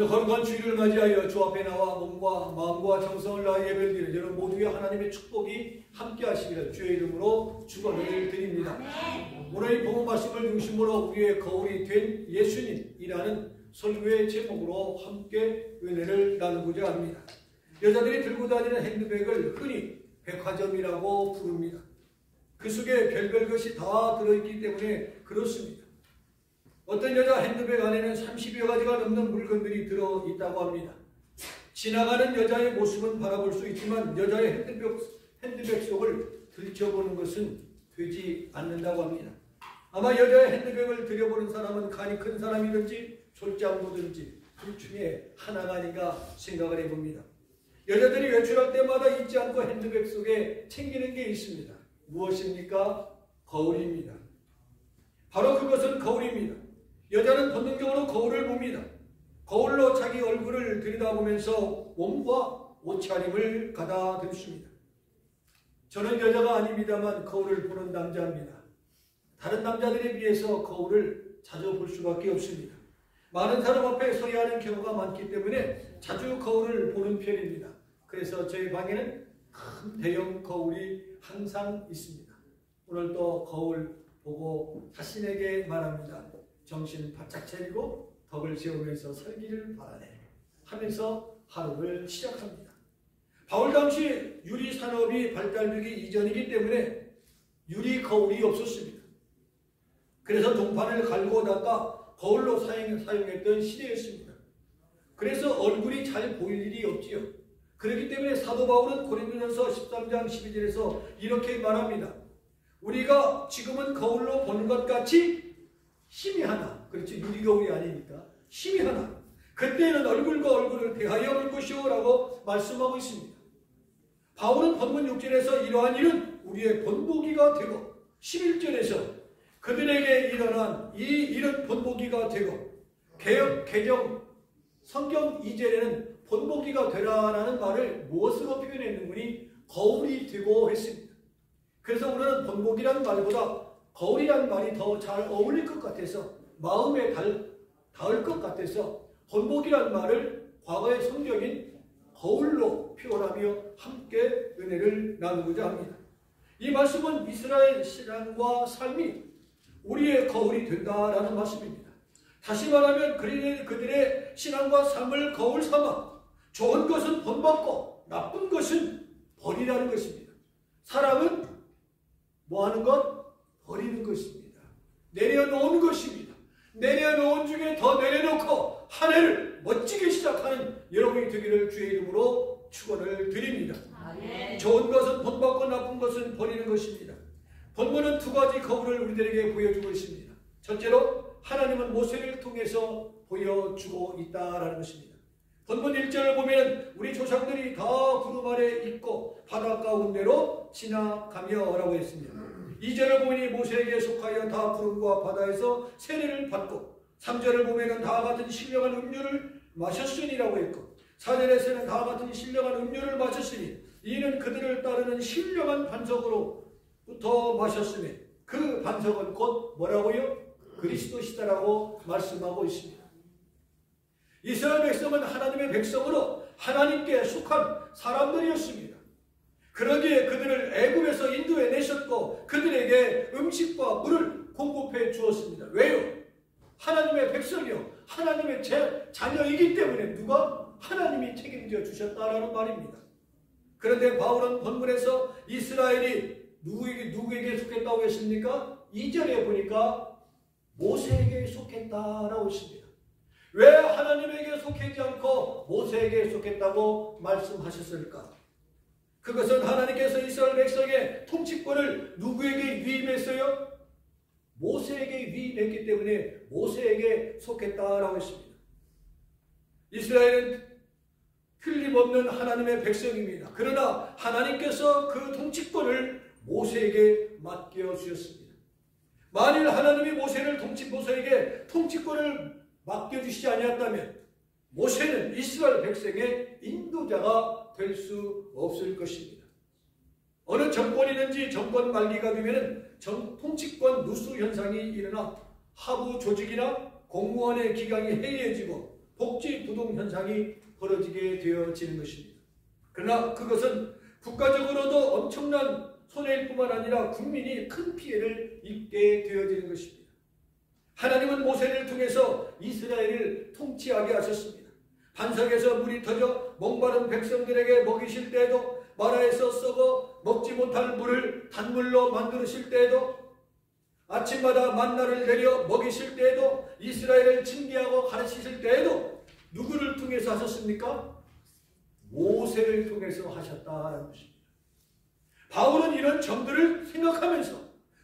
오늘 거룩한 주일을 맞이하여 주 앞에 나와 몸과 마음과 정성을 다해 예배를 드리는 여러분 모두의 하나님의 축복이 함께 하시기를 주의 이름으로 축원을 드립니다. 오늘 이 복음 말씀을 중심으로 우리의 거울이 된 예수님이라는 설교의 제목으로 함께 은혜를 나누고자 합니다. 여자들이 들고 다니는 핸드백을 흔히 백화점이라고 부릅니다. 그 속에 별별 것이 다 들어있기 때문에 그렇습니다. 어떤 여자 핸드백 안에는 30여 가지가 넘는 물건들이 들어있다고 합니다. 지나가는 여자의 모습은 바라볼 수 있지만 여자의 핸드백 속을 들춰보는 것은 되지 않는다고 합니다. 아마 여자의 핸드백을 들여보는 사람은 간이 큰 사람이든지 졸장부든지 둘 중에 하나가 아닌가 생각을 해봅니다. 여자들이 외출할 때마다 잊지 않고 핸드백 속에 챙기는 게 있습니다. 무엇입니까? 거울입니다. 바로 그것은 거울입니다. 여자는 본능적으로 거울을 봅니다. 거울로 자기 얼굴을 들여다보면서 몸과 옷차림을 가다듬습니다. 저는 여자가 아닙니다만 거울을 보는 남자입니다. 다른 남자들에 비해서 거울을 자주 볼 수밖에 없습니다. 많은 사람 앞에 서야 하는 경우가 많기 때문에 자주 거울을 보는 편입니다. 그래서 저희 방에는 큰 대형 거울이 항상 있습니다. 오늘도 거울 보고 자신에게 말합니다. 정신 바짝 차리고 덕을 세우면서 살기를 바라네 하면서 하루를 시작합니다. 바울 당시 유리 산업이 발달되기 이전이기 때문에 유리 거울이 없었습니다. 그래서 동판을 갈고 닦아 거울로 사용했던 시대였습니다. 그래서 얼굴이 잘 보일 일이 없지요. 그렇기 때문에 사도 바울은 고린도전서 13장 12절에서 이렇게 말합니다. 우리가 지금은 거울로 보는 것 같이 희미하나, 그렇죠, 유리거울이 아니니까 희미하나 그때는 얼굴과 얼굴을 대하여 볼 것이오 라고 말씀하고 있습니다. 바울은 본문 6절에서 이러한 일은 우리의 본보기가 되고 11절에서 그들에게 일어난 이 일은 본보기가 되고 개역, 개정, 성경 2절에는 본보기가 되라라는 말을 무엇으로 표현했는지 거울이 되고 했습니다. 그래서 우리는 본보기라는 말보다 거울이라는 말이 더 잘 어울릴 것 같아서 마음에 닿을 것 같아서 본보기라는 말을 과거의 성경인 거울로 표현하며 함께 은혜를 나누고자 합니다. 이 말씀은 이스라엘 신앙과 삶이 우리의 거울이 된다라는 말씀입니다. 다시 말하면 그들의 신앙과 삶을 거울 삼아 좋은 것은 본받고 나쁜 것은 버리라는 것입니다. 사람은 뭐하는 것? 버리는 것입니다. 내려놓은 것입니다. 내려놓은 중에 더 내려놓고 한 해를 멋지게 시작하는 여러분이 되기를 주의 이름으로 축원을 드립니다. 아멘. 좋은 것은 본받고 나쁜 것은 버리는 것입니다. 본문은 두 가지 거울을 우리들에게 보여주고 있습니다. 첫째로 하나님은 모세를 통해서 보여주고 있다라는 것입니다. 본문 1절을 보면 우리 조상들이 다 구름 아래 있고 바다 가운데로 지나가며 라고 했습니다. 2절을 보니 모세에게 속하여 다 구름과 바다에서 세례를 받고 3절을 보면 다 같은 신령한 음료를 마셨으니라고 했고 4절에서는 다 같은 신령한 음료를 마셨으니 이는 그들을 따르는 신령한 반석으로부터 마셨으니 그 반석은 곧 뭐라고요? 그리스도시다라고 말씀하고 있습니다. 이스라엘 백성은 하나님의 백성으로 하나님께 속한 사람들이었습니다. 그러기에 그들을 애굽에서 인도해 내셨고 그들에게 음식과 물을 공급해 주었습니다. 왜요? 하나님의 백성이요 하나님의 자녀이기 때문에 누가? 하나님이 책임져 주셨다라는 말입니다. 그런데 바울은 본문에서 이스라엘이 누구에게 속했다고 했습니까? 2절에 보니까 모세에게 속했다라고 했습니다. 왜 하나님에게 속하지 않고 모세에게 속했다고 말씀하셨을까? 그것은 하나님께서 이스라엘 백성의 통치권을 누구에게 위임했어요? 모세에게 위임했기 때문에 모세에게 속했다라고 했습니다. 이스라엘은 틀림없는 하나님의 백성입니다. 그러나 하나님께서 그 통치권을 모세에게 맡겨주셨습니다. 만일 하나님이 모세에게 통치권을 맡겨주시지 아니었다면 모세는 이스라엘 백성의 인도자가 될 수 없을 것입니다. 어느 정권이든지 정권 말기가 되면 통치권 누수 현상이 일어나 하부 조직이나 공무원의 기강이 해이해지고 복지부동 현상이 벌어지게 되어지는 것입니다. 그러나 그것은 국가적으로도 엄청난 손해일 뿐만 아니라 국민이 큰 피해를 입게 되어지는 것입니다. 하나님은 모세를 통해서 이스라엘을 통치하게 하셨습니다. 반석에서 물이 터져 목마른 백성들에게 먹이실 때에도, 마라에서 썩어 먹지 못할 물을 단물로 만드실 때에도, 아침마다 만나를 내려 먹이실 때에도, 이스라엘을 징계하고 가르치실 때에도 누구를 통해서 하셨습니까? 모세를 통해서 하셨다는 것입니다. 바울은 이런 점들을 생각하면서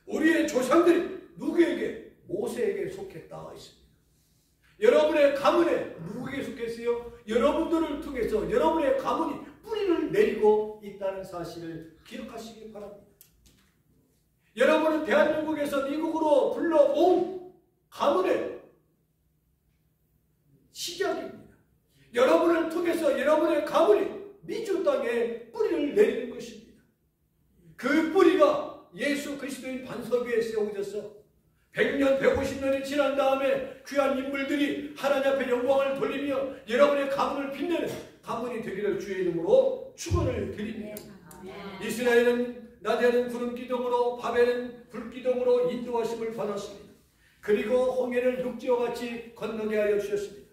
우리의 조상들이 누구에게? 모세에게 속했다 했습니다. 여러분의 가문에 누구에게 속했어요? 여러분들을 통해서 여러분의 가문이 뿌리를 내리고 있다는 사실을 기억하시기 바랍니다. 여러분은 대한민국에서 미국으로 불러온 가문의 시작입니다. 여러분을 통해서 여러분의 가문이 미주 땅에 뿌리를 내리는 것입니다. 그 뿌리가 예수 그리스도인 반석 위에 세워져서 100년, 150년이 지난 다음에 귀한 인물들이 하나님 앞에 영광을 돌리며 여러분의 가문을 빛내는 가문이 되기를 주의 이름으로 축원을 드립니다. 이스라엘은 낮에는 구름 기둥으로 밤에는 불 기둥으로 인도하심을 받았습니다. 그리고 홍해를 육지와 같이 건너게 하여 주셨습니다.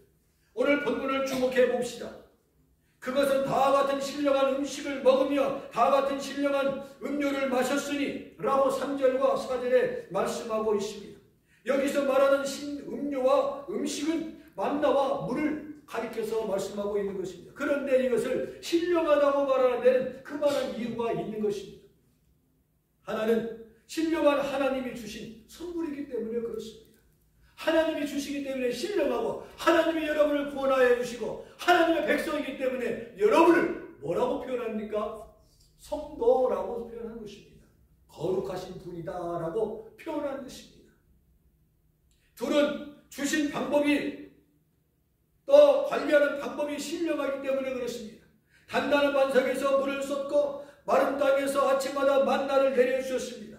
오늘 본문을 주목해 봅시다. 그것은 다와 같은 신령한 음식을 먹으며 다와 같은 신령한 음료를 마셨으니 라고 3절과 4절에 말씀하고 있습니다. 여기서 말하는 음료와 음식은 만나와 물을 가리켜서 말씀하고 있는 것입니다. 그런데 이것을 신령하다고 말하는 데는 그만한 이유가 있는 것입니다. 하나는 신령한 하나님이 주신 선물이기 때문에 그렇습니다. 하나님이 주시기 때문에 신령하고 하나님이 여러분을 구원하여 주시고 하나님의 백성이기 때문에 여러분을 뭐라고 표현합니까? 성도라고 표현한 것입니다. 거룩하신 분이다라고 표현한 것입니다. 둘은 주신 방법이 또 관리하는 방법이 신령하기 때문에 그렇습니다. 단단한 반석에서 물을 쏟고 마른 땅에서 아침마다 만나를 내려주셨습니다.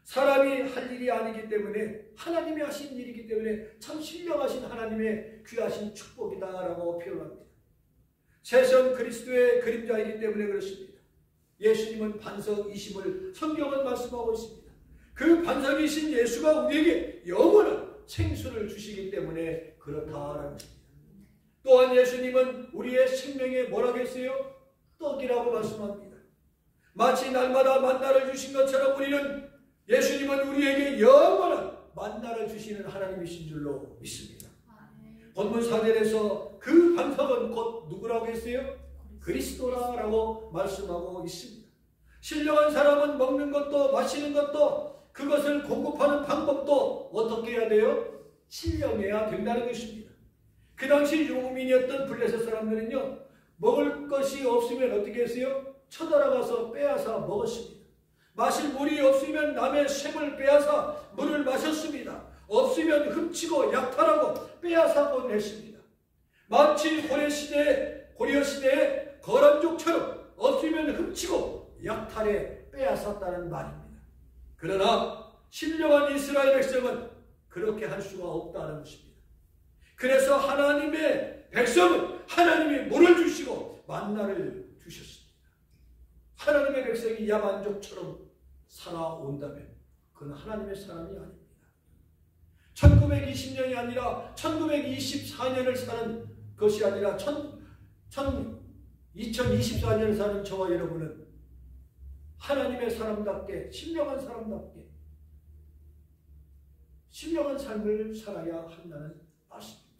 사람이 할 일이 아니기 때문에 하나님이 하신 일이기 때문에 참 신령하신 하나님의 귀하신 축복이다라고 표현합니다. 세상 그리스도의 그림자이기 때문에 그렇습니다. 예수님은 반석이심을 성경은 말씀하고 있습니다. 그 반석이신 예수가 우리에게 영원한 생수를 주시기 때문에 그렇다라는 것입니다. 또한 예수님은 우리의 생명에 뭐라고 했어요? 떡이라고 말씀합니다. 마치 날마다 만나를 주신 것처럼 예수님은 우리에게 영원한 만나를 주시는 하나님이신 줄로 믿습니다. 본문 4절에서 그 반석은 곧 누구라고 했어요? 그리스도라고 말씀하고 있습니다. 신령한 사람은 먹는 것도 마시는 것도 그것을 공급하는 방법도 어떻게 해야 돼요? 신령해야 된다는 것입니다. 그 당시 유목민이었던 블레셋 사람들은요, 먹을 것이 없으면 어떻게 했어요? 쳐들어가서 빼앗아 먹었습니다. 마실 물이 없으면 남의 샘을 빼앗아 물을 마셨습니다. 없으면 훔치고 약탈하고 빼앗아곤 했습니다. 마치 고려 시대의 거란족처럼 없으면 훔치고 약탈해 빼앗았다는 말입니다. 그러나 신령한 이스라엘 백성은 그렇게 할 수가 없다는 것입니다. 그래서 하나님의 백성은 하나님이 물을 주시고 만나를 주셨습니다. 하나님의 백성이 야만족처럼 살아온다면 그건 하나님의 사람이 아닙니다. 1920년이 아니라 1924년을 사는 것이 아니라 2024년을 사는 저와 여러분은 하나님의 사람답게 신령한 사람답게 신령한 삶을 살아야 한다는 말씀입니다.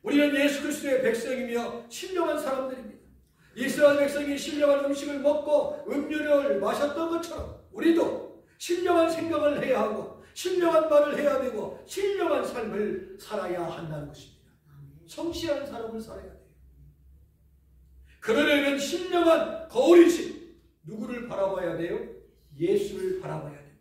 우리는 예수 그리스도의 백성이며 신령한 사람들입니다. 이스라엘 백성이 신령한 음식을 먹고 음료를 마셨던 것처럼 우리도 신령한 생각을 해야 하고 신령한 말을 해야 되고 신령한 삶을 살아야 한다는 것입니다. 성실한 사람을 살아야 돼요. 그러려면 신령한 거울이신 누구를 바라봐야 돼요? 예수를 바라봐야 됩니다.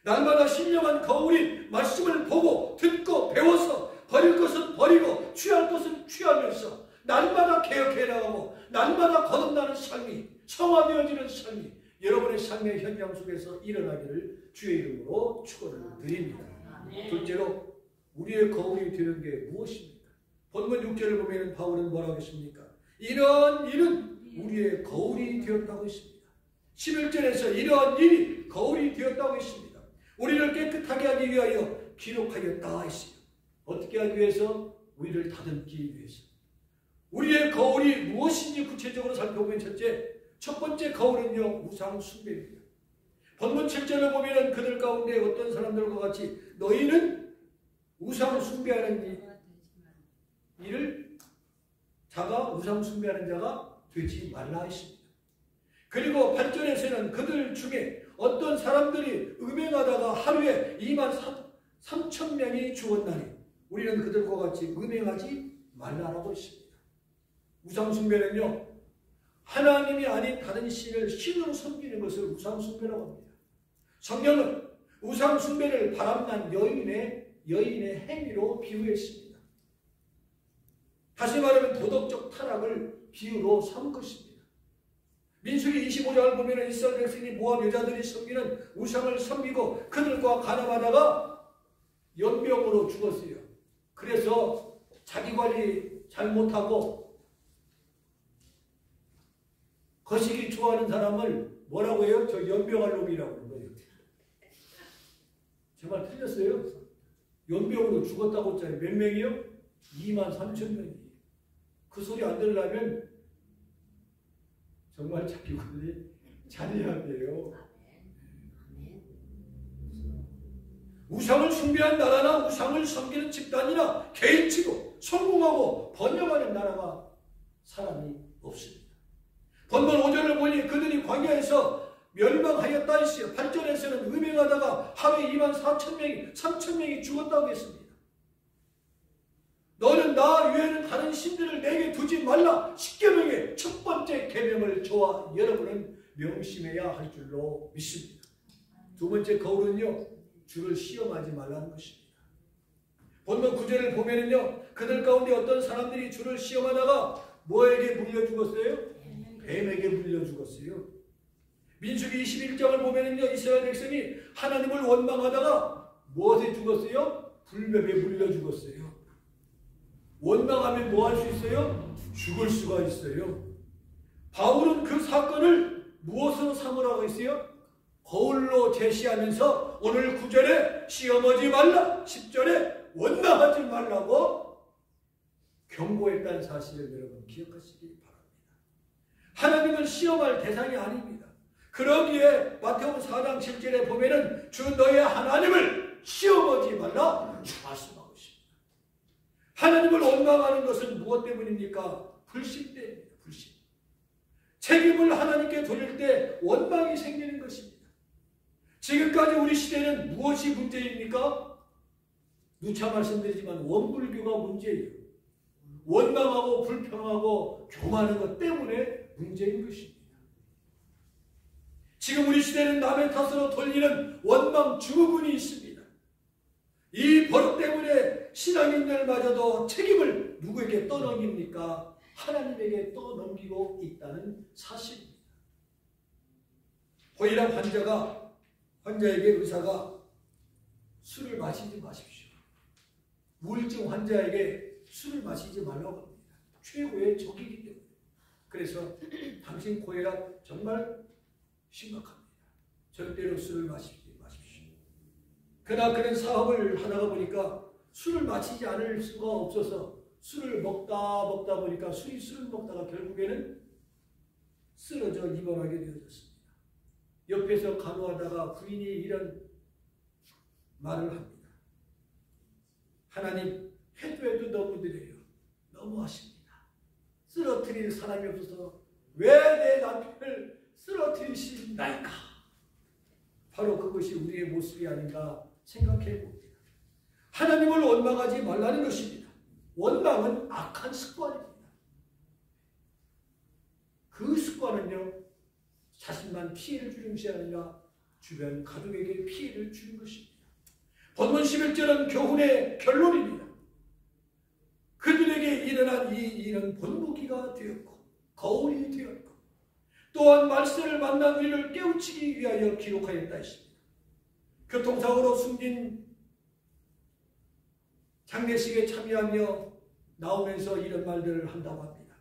날마다 신령한 거울인 말씀을 보고 듣고 배워서 버릴 것은 버리고 취할 것은 취하면서 날마다 개혁해 나가고 날마다 거듭나는 삶이 성화되어지는 삶이 여러분의 삶의 현장 속에서 일어나기를 주의 이름으로 축원을 드립니다. 둘째로 우리의 거울이 되는 게 무엇입니까? 본문 6절을 보면 바울은 뭐라고 했습니까? 이러한 일은 우리의 거울이 되었다고 했습니다. 11절에서 이러한 일이 거울이 되었다고 했습니다. 우리를 깨끗하게 하기 위하여 기록하였다 했습니다. 어떻게 하기 위해서? 우리를 다듬기 위해서. 우리의 거울이 무엇인지 구체적으로 살펴보면 첫 번째 거울은요, 우상 숭배입니다. 본문 7절을 보면 그들 가운데 어떤 사람들과 같이 너희는 우상 숭배하는 일을 우상 숭배하는 자가 되지 말라 했습니다. 그리고 8절에서는 그들 중에 어떤 사람들이 음행하다가 하루에 23,000명이 죽었나니 우리는 그들과 같이 음행하지 말라라고 했습니다. 우상 숭배는요, 하나님이 아닌 다른 신으로 섬기는 것을 우상 숭배라고 합니다. 성경은 우상 숭배를 바람난 여인의 행위로 비유했습니다. 다시 말하면 도덕적 타락을 비유로 삼은 것입니다. 민수기 25장을 보면 이스라엘 백성이 모압 여자들이 섬기는 우상을 섬기고 그들과 가늠하다가 연병으로 죽었어요. 그래서 자기 관리 잘못하고 거시기 좋아하는 사람을 뭐라고 해요? 저 연병할 놈이라고 하는 거예요. 제 말 틀렸어요? 연병으로 죽었다고 했잖아요. 몇 명이요? 23,000명이. 그 소리 안 들으려면 정말 자기 관리 잘해야 돼요. 우상을 숭배한 나라나 우상을 섬기는 집단이나 개인치고 성공하고 번영하는 나라가 사람이 없습니다. 본문 5절을 보니 그들이 광야에서 멸망하였다 했어요. 8절에서는 음행하다가 하루에 24,000명이 3,000명이 죽었다고 했습니다. 너는 나 외에는 다른 신들을 내게 두지 말라. 10계명의 첫 번째 계명을 저와 여러분은 명심해야 할 줄로 믿습니다. 두 번째 거울은요, 주를 시험하지 말라는 것입니다. 본문 9절을 보면은요, 그들 가운데 어떤 사람들이 주를 시험하다가 뭐에게 물려 죽었어요? 뱀에게 물려 죽었어요. 민수기 21장을 보면은요, 이스라엘 백성이 하나님을 원망하다가 무엇에 죽었어요? 불뱀에 물려 죽었어요. 원망하면 뭐 할 수 있어요? 죽을 수가 있어요. 바울은 그 사건을 무엇으로 삼으라고 했어요? 거울로 제시하면서 오늘 9절에 시험하지 말라, 10절에 원망하지 말라고 경고했다는 사실을 여러분 기억하시기 바랍니다. 하나님은 시험할 대상이 아닙니다. 그러기에 마태복음 4장 7절에 보면은 주 너의 하나님을 시험하지 말라 말씀하고 있습니다. 하나님을 원망하는 것은 무엇 때문입니까? 불신 때문입니다. 불신. 책임을 하나님께 돌릴 때 원망이 생기는 것입니다. 지금까지 우리 시대는 무엇이 문제입니까? 누차 말씀드리지만 원불교가 문제예요. 원망하고 불평하고 교만하는 것 때문에 문제인 것입니다. 지금 우리 시대는 남의 탓으로 돌리는 원망 증후군이 있습니다. 이 버릇 때문에 신앙인들마저도 책임을 누구에게 떠넘깁니까? 하나님에게 떠넘기고 있다는 사실입니다. 고혈압 환자에게 의사가 술을 마시지 마십시오. 우울증 환자에게 술을 마시지 말라고 합니다. 최고의 적이기 때문에. 그래서 당신 고혈압 정말 심각합니다. 절대로 술을 마시지 마십시오. 그러나 그런 사업을 하다가 보니까 술을 마시지 않을 수가 없어서 술을 먹다 보니까 술을 먹다가 결국에는 쓰러져 입원하게 되어졌습니다. 옆에서 간호하다가 부인이 이런 말을 합니다. 하나님, 해도 너무 드려요. 너무 하십니다. 쓰러뜨릴 사람이 없어서 왜 내 남편을 쓰러뜨리시나이까? 바로 그것이 우리의 모습이 아닌가 생각해 봅니다. 하나님을 원망하지 말라는 것입니다. 원망은 악한 습관입니다. 그 습관은요, 자신만 피해를 주는 것이 아니라 주변 가족에게 피해를 주는 것입니다. 본문 11절은 교훈의 결론입니다. 그들에게 일어난 이 일은 본보기가 되었고 거울이 되었고 또한 말세를 만난 우리를 깨우치기 위하여 기록하였다 했습니다. 교통사고로 숨진 장례식에 참여하며 나오면서 이런 말들을 한다고 합니다.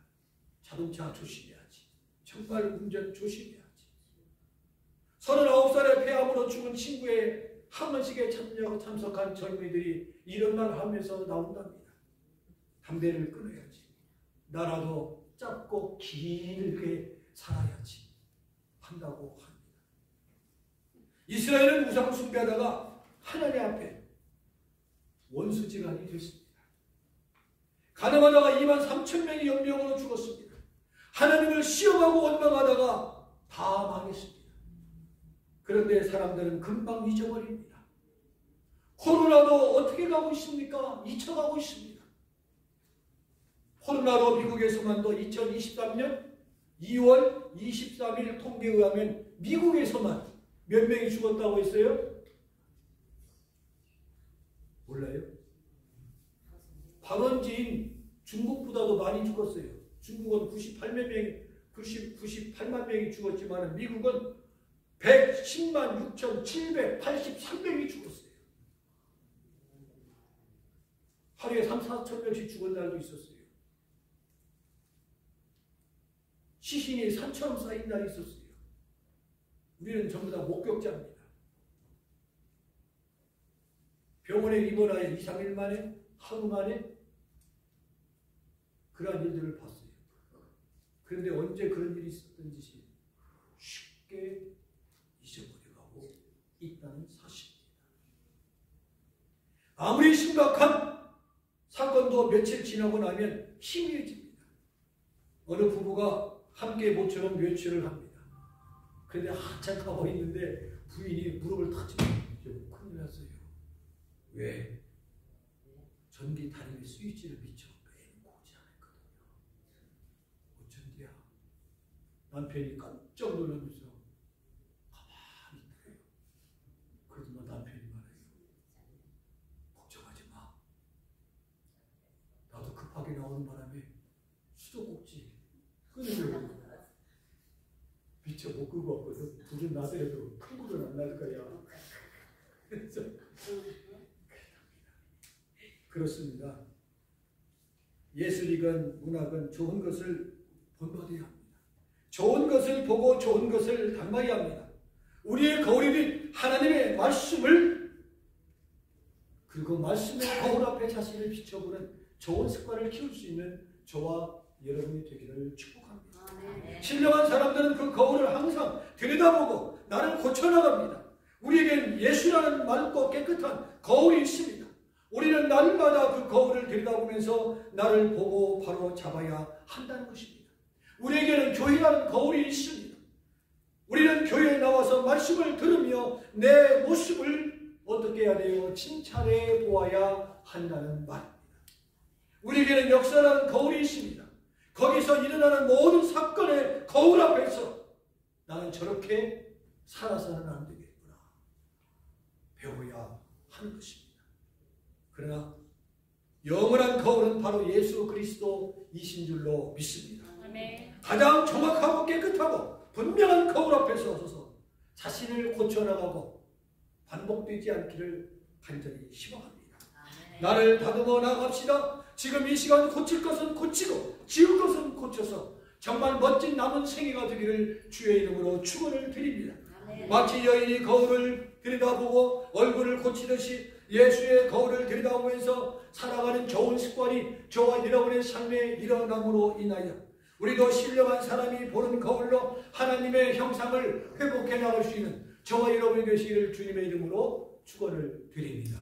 자동차 조심해야지. 정말 운전 조심해야지. 39살에 폐암으로 죽은 친구의 한번식에 참석한 젊은이들이 이런 말 하면서 나온답니다. 담배를 끊어야지. 나라도 짧고 길게 살아야지. 한다고 합니다. 이스라엘은 우상 숭배하다가 하나님 앞에 원수지간이 됐습니다. 가늠하다가 23,000명이 연명으로 죽었습니다. 하나님을 시험하고 원망하다가 다 망했습니다. 그런데 사람들은 금방 잊어버립니다. 코로나도 어떻게 가고 있습니까? 잊혀가고 있습니다. 코로나로 미국에서만도 2023년 2월 23일 통계에 의하면 미국에서만 몇 명이 죽었다고 했어요? 몰라요? 발원지인 중국보다도 많이 죽었어요. 중국은 98만 명이 죽었지만 미국은 110만 6,783명이 죽었어요. 하루에 3, 4천 명씩 죽은 날도 있었어요. 시신이 산처럼 쌓인 날이 있었어요. 우리는 전부 다 목격자입니다. 병원에 입원하여 2, 3일 만에, 하루 만에 그러한 일들을 봤어요. 그런데 언제 그런 일이 있었던지 쉽게 잊어버려가고 있다는 사실입니다. 아무리 심각한 사건도 며칠 지나고 나면 희미해집니다. 어느 부부가 함께 모처럼 외출을 합니다. 그런데 한참 가고 있는데 부인이 무릎을 탁 치고 큰일 났어요. 왜? 전기 다림에 스위치를 미쳐 빼고 오지 않았거든요. 어쩐디야? 남편이 깜짝 놀라면서 가만히 있더래요. 그러더니 남편이 말해요. 걱정하지 마. 나도 급하게 나오는 바람에 수도꼭지 끊으려고 미처 못 끄고 왔거든. 불은 나더라도 큰 불은 안 날 거야. 그래서 그렇습니다. 예술이건 문학은 좋은 것을 본받아야 합니다. 좋은 것을 보고 좋은 것을 닮아야 합니다. 우리의 거울이 된 하나님의 말씀을 그리고 말씀의 거울 앞에 자신을 비춰보는 좋은 습관을 키울 수 있는 저와 여러분이 되기를 축복합니다. 신령한 사람들은 그 거울을 항상 들여다보고 나를 고쳐나갑니다. 우리에겐 예수라는 맑고 깨끗한 거울이 있습니다. 우리는 날마다 그 거울을 들여다보면서 나를 보고 바로 잡아야 한다는 것입니다. 우리에게는 교회라는 거울이 있습니다. 우리는 교회에 나와서 말씀을 들으며 내 모습을 어떻게 해야 돼요? 칭찬해 보아야 한다는 말입니다. 우리에게는 역사라는 거울이 있습니다. 거기서 일어나는 모든 사건의 거울 앞에서 나는 저렇게 살아서는 안 되겠구나 배워야 하는 것입니다. 그러나 영원한 거울은 바로 예수 그리스도이신 줄로 믿습니다. 가장 정확하고 깨끗하고 분명한 거울 앞에 서서 자신을 고쳐나가고 반복되지 않기를 간절히 희망합니다. 나를 다듬어 나갑시다. 지금 이 시간 고칠 것은 고치고 지을 것은 고쳐서 정말 멋진 남은 생애가 되기를 주의 이름으로 축원을 드립니다. 마치 여인이 거울을 들여다보고 얼굴을 고치듯이 예수의 거울을 들여다보면서 살아가는 좋은 습관이 저와 여러분의 삶에 일어남으로 인하여 우리도 신령한 사람이 보는 거울로 하나님의 형상을 회복해 나갈 수 있는 저와 여러분이 되시기를 주님의 이름으로 축원을 드립니다.